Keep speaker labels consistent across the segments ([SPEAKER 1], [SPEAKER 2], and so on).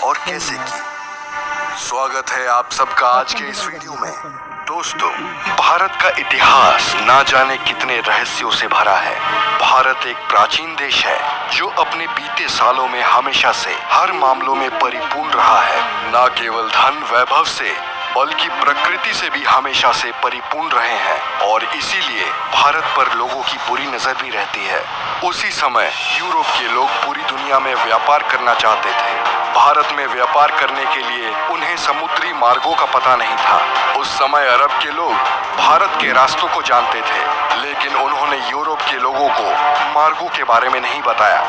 [SPEAKER 1] और कैसे की। स्वागत है आप सबका आज के इस वीडियो में। दोस्तों, भारत का इतिहास ना जाने कितने रहस्यों से भरा है। भारत एक प्राचीन देश है जो अपने बीते सालों में हमेशा से हर मामलों में परिपूर्ण रहा है। न केवल धन वैभव से बल्कि प्रकृति से भी हमेशा से परिपूर्ण रहे हैं और इसीलिए भारत पर लोगों की बुरी नजर भी रहती है। उसी समय यूरोप के लोग पूरी दुनिया में व्यापार करना चाहते थे। भारत में व्यापार करने के लिए उन्हें समुद्री मार्गों का पता नहीं था। उस समय अरब के लोग भारत के रास्तों को जानते थे, लेकिन उन्होंने यूरोप के लोगों को मार्गों के बारे में नहीं बताया।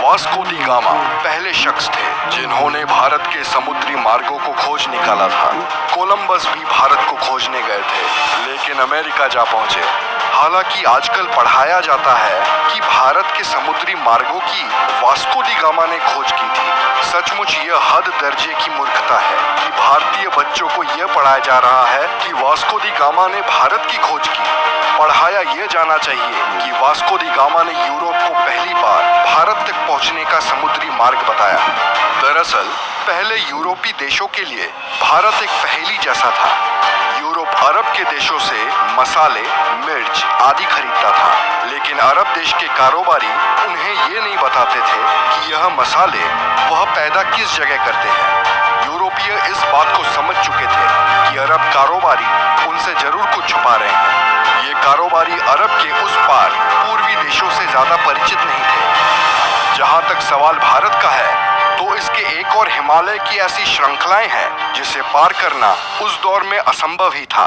[SPEAKER 1] वास्को डी गामा पहले शख्स थे जिन्होंने भारत के समुद्री मार्गों को खोज निकाला था। कोलंबस भी भारत को खोजने गए थे, लेकिन अमेरिका जा पहुंचे। हालांकि आजकल पढ़ाया जाता है कि भारत के समुद्री मार्गों की वास्को डी गामा ने खोज की थी। सचमुच यह हद दर्जे की मूर्खता है कि भारतीय बच्चों को यह पढ़ाया जा रहा है कि वास्को डी गामा ने भारत की खोज की। पढ़ाया यह जाना चाहिए कि वास्को डी गामा ने यूरोप को पहली बार भारत तक पहुंचने का समुद्री मार्ग बताया। दरअसल पहले यूरोपीय देशों के लिए भारत एक पहेली जैसा था। यूरोप अरब के देशों से मसाले, मिर्च आदि खरीदता था, लेकिन अरब देश के कारोबारी उन्हें ये नहीं बताते थे कि यह मसाले वह पैदा किस जगह करते हैं। यूरोपीय इस बात को समझ चुके थे कि अरब कारोबारी उनसे जरूर कुछ छुपा रहे हैं। ये कारोबारी अरब के उस पार पूर्वी देशों से ज्यादा परिचित नहीं थे। जहां तक सवाल भारत का है, तो इसके एक और हिमालय की ऐसी श्रृंखलाएं हैं जिसे पार करना उस दौर में असंभव ही था।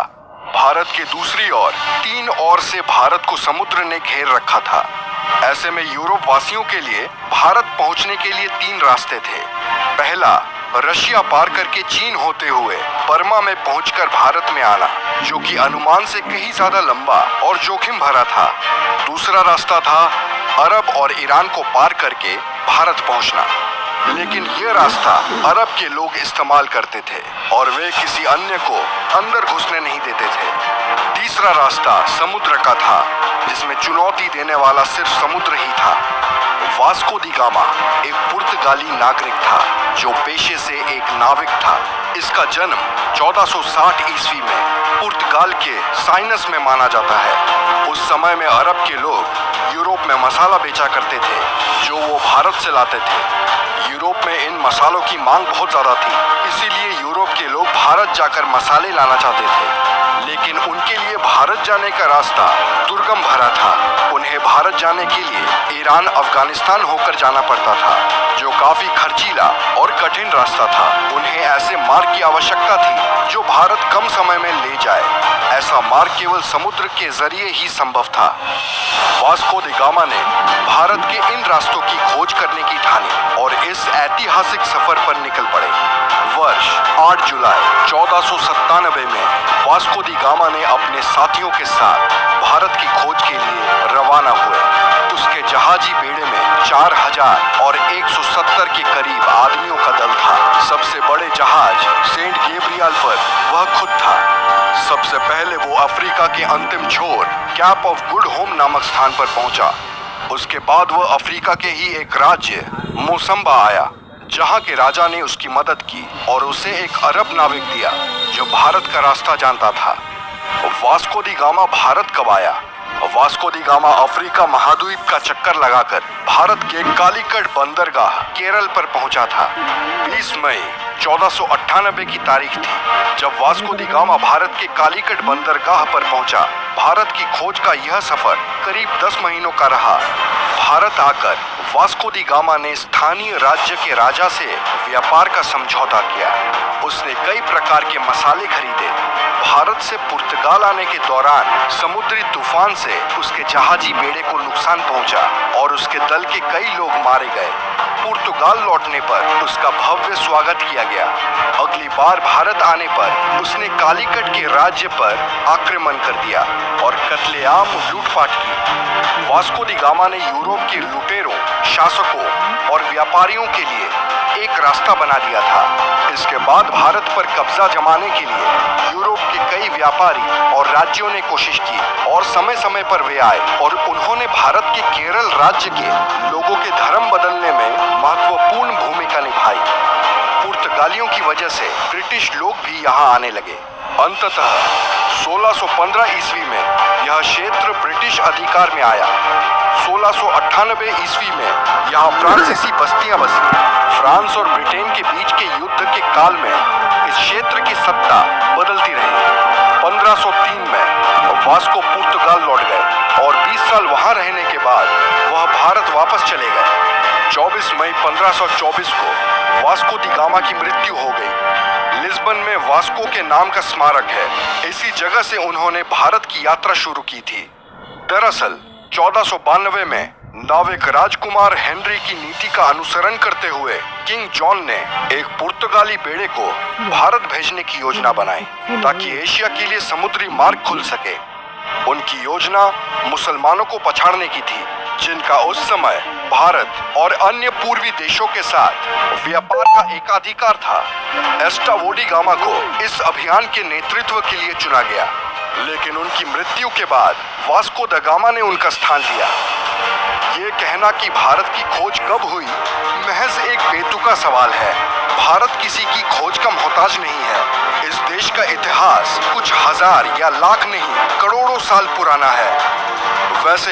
[SPEAKER 1] भारत के दूसरी ओर 3 ओर से भारत को समुद्र ने घेर रखा था। ऐसे में यूरोप वासियों के लिए भारत पहुंचने के लिए 3 रास्ते थे। पहला, रशिया पार करके चीन होते हुए बर्मा में पहुंचकर भारत में आना, जो कि अनुमान से कहीं ज्यादा लंबा और जोखिम भरा था। दूसरा रास्ता था अरब और ईरान को पार करके भारत पहुंचना, लेकिन यह रास्ता अरब के लोग इस्तेमाल करते थे और वे किसी अन्य को अंदर घुसने नहीं देते थे। तीसरा रास्ता समुद्र का था, जिसमें चुनौती देने वाला सिर्फ समुद्र ही था। वास्को डी गामा एक पुर्तगाली नागरिक था जो पेशे से एक नाविक था। इसका जन्म 1460 ईस्वी में पुर्तगाल के साइनस में माना जाता है। उस समय में अरब के लोग यूरोप में मसाला बेचा करते थे जो वो भारत से लाते थे। यूरोप में इन मसालों की मांग बहुत ज्यादा थी, इसीलिए यूरोप के लोग भारत जाकर मसाले लाना चाहते थे, लेकिन उनके लिए भारत जाने का रास्ता दुर्गम भरा था। उन्हें भारत जाने के लिए ईरान, अफगानिस्तान होकर जाना पड़ता था, जो काफी खर्चीला और कठिन रास्ता था। उन्हें ऐसे मार्ग की आवश्यकता थी जो भारत कम समय में ले जाए। ऐसा मार्ग केवल समुद्र के जरिए ही संभव था। वास्को डी गामा ने भारत के इन रास्तों की खोज करने की ठानी और इस ऐतिहासिक सफर पर निकल पड़े। वर्ष 8 जुलाई 1497 में वास्को डी गामा ने अपने साथियों के साथ भारत की खोज के लिए रवाना हुए। उसके जहाजी बेड़े में 4000 और 170 के करीब आदमियों का दल था। सबसे बड़े जहाज सेंट गैब्रियल पर वह खुद था। सबसे पहले वो अफ्रीका के अंतिम छोर कैप ऑफ गुड होम नामक स्थान पर पहुंचा। उसके बाद वह अफ्रीका के ही एक राज्य मोसम्बा आया, जहां के राजा ने उसकी मदद की और उसे एक अरब नाविक दिया जो भारत का रास्ता जानता था। वास्को डी गामा भारत कब आया? वास्को डी गामा अफ्रीका महाद्वीप का चक्कर लगाकर भारत के कालीकट बंदरगाह केरल पर पहुंचा था। 20 मई 1498 की तारीख थी जब वास्को डी गामा भारत के कालीकट बंदरगाह पर पहुंचा। भारत की खोज का यह सफर करीब 10 महीनों का रहा। भारत आकर वास्को डी गामा ने स्थानीय राज्य के राजा से व्यापार का समझौता किया। उसने कई प्रकार के मसाले खरीदे। भारत से पुर्तगाल आने के दौरान समुद्री तूफान से उसके जहाजी बेड़े को नुकसान पहुंचा और उसके दल के कई लोग मारे गए। पुर्तगाल लौटने पर उसका भव्य स्वागत किया गया। अगली बार भारत आने पर उसने कालीकट के राज्य पर आक्रमण कर दिया और कत्लेआम लूटपाट की। वास्को डी गामा ने यूरोप के लुटेरों, शासकों और व्यापारियों के लिए एक रास्ता बना दिया था। इसके बाद भारत पर कब्जा जमाने के लिए यूरोप के कई व्यापारी और राज्यों ने कोशिश की और समय समय पर वे आए और उन्होंने भारत के केरल राज्य के लोगों के धर्म बदलने में महत्वपूर्ण भूमिका निभाई। वजह से ब्रिटिश लोग भी यहाँ आने लगे। अंततः 1615 ईस्वी में यह क्षेत्र ब्रिटिश अधिकार में आया। 1698 ईस्वी में यहाँ फ्रांसीसी बस्तियां बसी। फ्रांस और ब्रिटेन के बीच के युद्ध के काल में इस क्षेत्र की सत्ता बदलती रही। 1503 में वास्को पुर्तगाल लौट गए और 20 साल वहां रहने के बाद वह भारत वापस चले गए। 24 मई 1524 को वास्को दी गामा की मृत्यु हो गई। लिस्बन में वास्को के नाम का स्मारक है। इसी जगह से उन्होंने भारत की यात्रा शुरू की थी। दरअसल 1492 में नाविक राजकुमार हेनरी की नीति का अनुसरण करते हुए किंग जॉन ने एक पुर्तगाली बेड़े को भारत भेजने की योजना बनाई ताकि एशिया के लिए समुद्री मार्ग खुल सके। उनकी योजना मुसलमानों को पछाड़ने की थी, जिनका उस समय भारत और अन्य पूर्वी देशों के साथ व्यापार का एकाधिकार था। एस्टावोडी गामा को इस अभियान के नेतृत्व के लिए चुना गया, लेकिन उनकी मृत्यु के बाद वास्को द गामा ने उनका स्थान लिया। ये कहना कि भारत की खोज कब हुई महज एक बेतुका सवाल है। भारत किसी की खोज का मोहताज नहीं है। इस देश का इतिहास कुछ हजार या लाख नहीं, करोड़ों साल पुराना है। वैसे